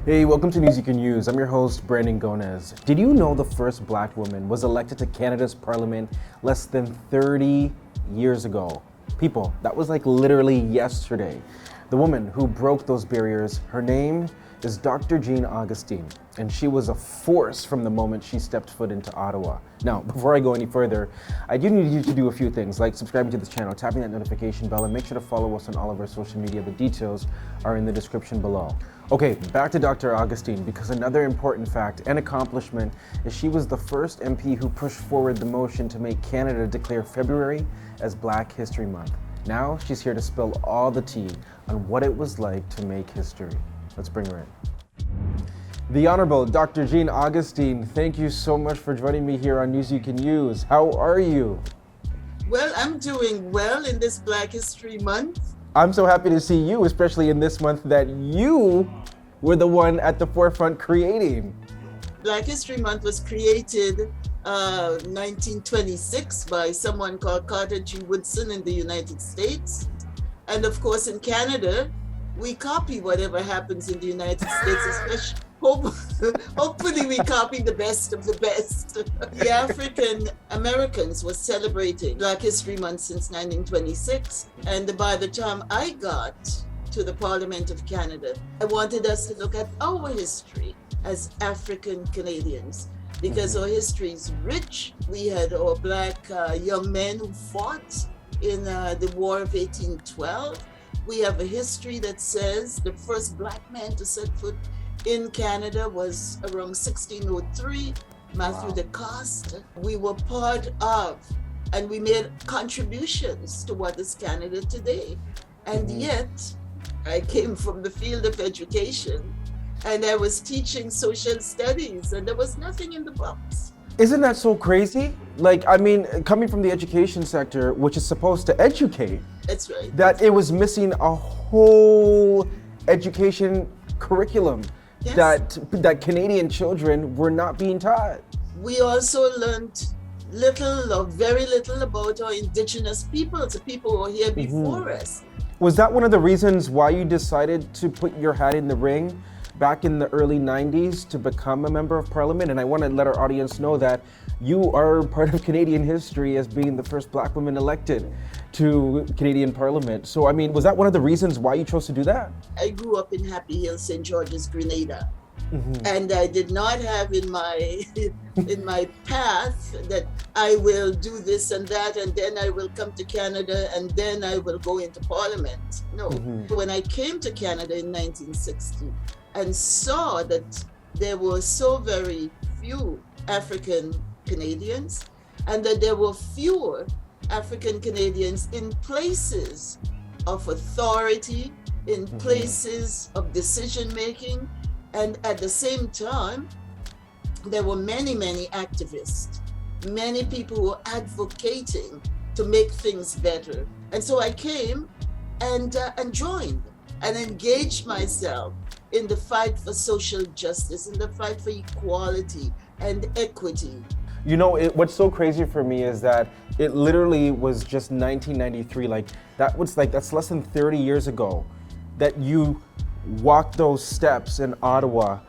Hey, welcome to News You Can Use. I'm your host, Brandon Gomez. Did you know the first black woman was elected to Canada's parliament less than 30 years ago? People, that was like literally yesterday. The woman who broke those barriers, her name is Dr. Augustine, and she was a force from the moment she stepped foot into Ottawa. Now, before I go any further, I do need you to do a few things, like subscribing to this channel, tapping that notification bell, and make sure to follow us on all of our social media. The details are in the description below. Okay, back to Dr. Augustine, because another important fact and accomplishment is she was the first MP who pushed forward the motion to make Canada declare February as Black History Month. Now she's here to spill all the tea on what it was like to make history. Let's bring her in. The Honourable Dr. Augustine, thank you so much for joining me here on News You Can Use. How are you? Well, I'm doing well in this Black History Month. I'm so happy to see you, especially in this month that you were the one at the forefront creating. Black History Month was created 1926 by someone called Carter G. Woodson in the United States. And of course, in Canada, we copy whatever happens in the United States, especially hopefully we copy the best of the best. The African Americans were celebrating Black History Month since 1926. And by the time I got to the Parliament of Canada, I wanted us to look at our history as African Canadians, because our history is rich. We had our Black young men who fought in the War of 1812. We have a history that says the first Black man to set foot in Canada was around 1603, Matthew de Coste. We were part of, and we made contributions to what is Canada today. And yet, I came from the field of education, and I was teaching social studies, and there was nothing in the books. Isn't that so crazy? Like, I mean, coming from the education sector, which is supposed to educate, That's right. that it was missing a whole education curriculum. Yes. That Canadian children were not being taught. We also learned little or very little about our indigenous peoples, the people who were here before us. Was that one of the reasons why you decided to put your hat in the ring back in the early 90s to become a member of parliament? And I want to let our audience know that you are part of Canadian history as being the first Black woman elected to Canadian parliament. So, I mean, was that one of the reasons why you chose to do that? I grew up in Happy Hill, St. George's, Grenada. And I did not have in my path that I will do this and that, and then I will come to Canada, and then I will go into parliament. No. When I came to Canada in 1960 and saw that there were so very few African Canadians, and that there were fewer African Canadians in places of authority, in places of decision making, and at the same time, there were many, many activists, many people who were advocating to make things better. And so I came and joined and engaged myself in the fight for social justice, in the fight for equality and equity. You know, what's so crazy for me is that it literally was just 1993. That's less than 30 years ago that you walked those steps in Ottawa,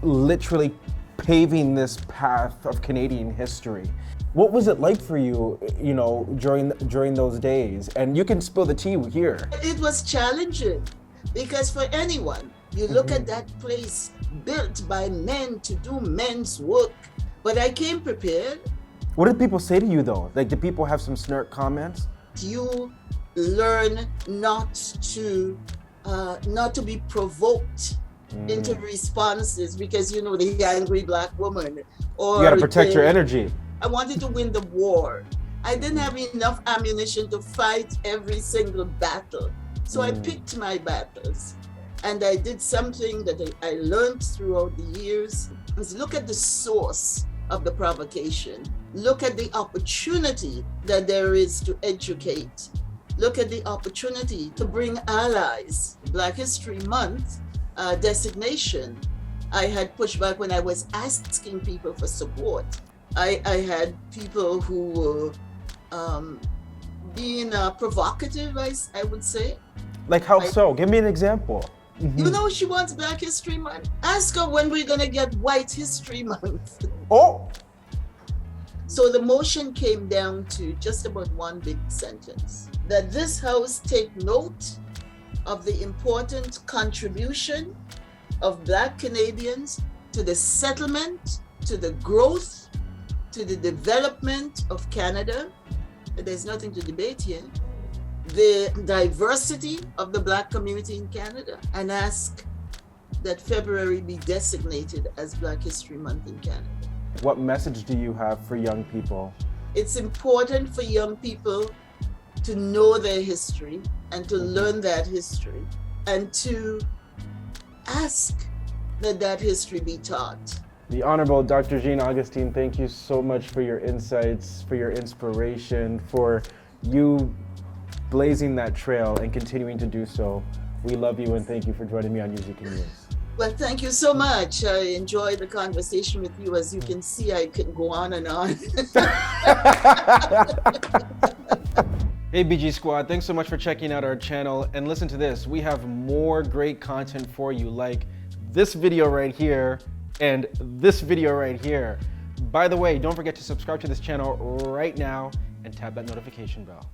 literally paving this path of Canadian history. What was it like for you, you know, during those days? And you can spill the tea here. It was challenging, because for anyone, you look at that place built by men to do men's work. But I came prepared. What did people say to you though? Like, did people have some snark comments? You learn not to be provoked into responses, because you know the angry Black woman. Or you gotta protect your energy. I wanted to win the war. I didn't have enough ammunition to fight every single battle. So I picked my battles. And I did something that I learned throughout the years, is look at the source of the provocation. Look at the opportunity that there is to educate. Look at the opportunity to bring allies. Black History Month designation, I had pushback when I was asking people for support. I had people who were being provocative, I would say. Like how so? Give me an example. You know she wants Black History Month? Ask her when we're gonna get White History Month. Oh, So the motion came down to just about one big sentence, that this House take note of the important contribution of Black Canadians to the settlement, to the growth, to the development of Canada. There's nothing to debate here. The diversity of the Black community in Canada, and ask that February be designated as Black History Month in Canada. what message do you have for young people? It's important for young people to know their history and to learn that history and to ask that that history be taught. The Honourable Dr. Jean Augustine, thank you so much for your insights, for your inspiration, for you blazing that trail and continuing to do so. We love you and thank you for joining me on Music and News. Well, thank you so much. I enjoyed the conversation with you. As you can see, I can go on and on. Hey BG Squad, thanks so much for checking out our channel, and listen to this, we have more great content for you, like this video right here and this video right here. By the way, don't forget to subscribe to this channel right now and tap that notification bell.